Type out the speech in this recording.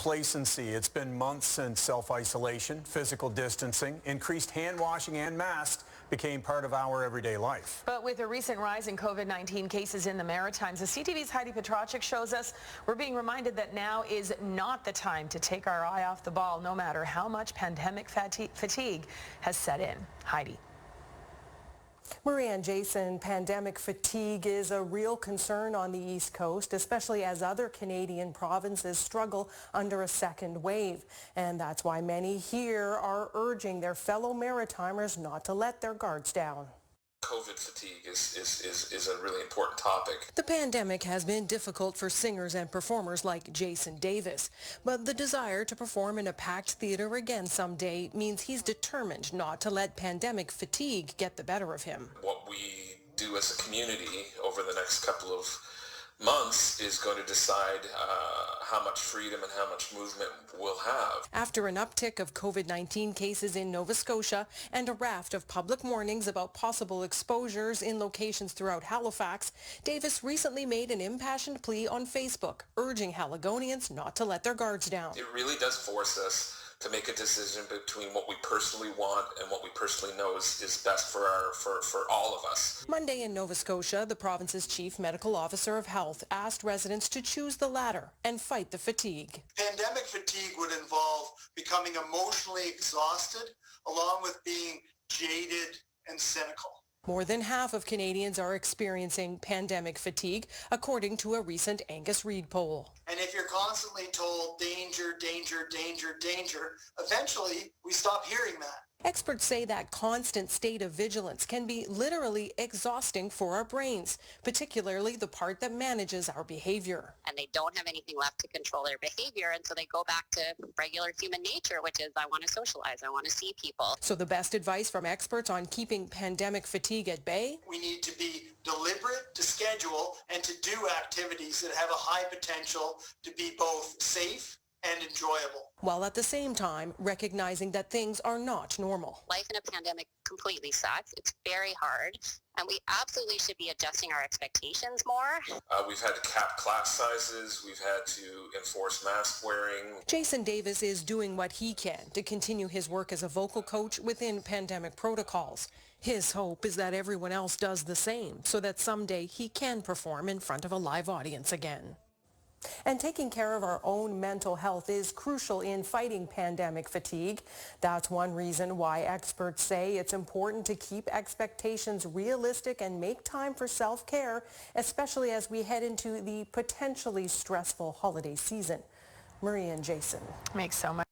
complacency. It's been months since self-isolation, physical distancing, increased hand washing and masks became part of our everyday life. But with a recent rise in COVID-19 cases in the Maritimes, as CTV's Heidi Petracek shows us, we're being reminded that now is not the time to take our eye off the ball, no matter how much pandemic fatigue has set in. Heidi. Marie and Jason, pandemic fatigue is a real concern on the East Coast, especially as other Canadian provinces struggle under a second wave. And that's why many here are urging their fellow Maritimers not to let their guards down. COVID fatigue is a really important topic. The pandemic has been difficult for singers and performers like Jason Davis, but the desire to perform in a packed theater again someday means he's determined not to let pandemic fatigue get the better of him. What we do as a community over the next couple of months is going to decide how much freedom and how much movement we'll have. After an uptick of COVID-19 cases in Nova Scotia and a raft of public warnings about possible exposures in locations throughout Halifax, Davis recently made an impassioned plea on Facebook, urging Haligonians not to let their guards down. It really does force us to make a decision between what we personally want and what we personally know is best for all of us. Monday in Nova Scotia, the province's chief medical officer of health asked residents to choose the latter and fight the fatigue. Pandemic fatigue would involve becoming emotionally exhausted, along with being jaded and cynical. More than half of Canadians are experiencing pandemic fatigue, according to a recent Angus Reid poll. And if you're constantly told danger, danger, danger, danger, eventually we stop hearing that. Experts say that constant state of vigilance can be literally exhausting for our brains, particularly the part that manages our behavior. And they don't have anything left to control their behavior, and so they go back to regular human nature, which is I want to socialize, I want to see people. So the best advice from experts on keeping pandemic fatigue at bay? We need to be deliberate to schedule and to do activities that have a high potential to be both safe and enjoyable, while at the same time recognizing that things are not normal. Life in a pandemic completely sucks. It's very hard, and we absolutely should be adjusting our expectations more. We've had to cap class sizes. We've had to enforce mask wearing. Jason Davis is doing what he can to continue his work as a vocal coach within pandemic protocols. His hope is that everyone else does the same so that someday he can perform in front of a live audience again. And taking care of our own mental health is crucial in fighting pandemic fatigue. That's one reason why experts say it's important to keep expectations realistic and make time for self-care, especially as we head into the potentially stressful holiday season. Marie and Jason. Makes so much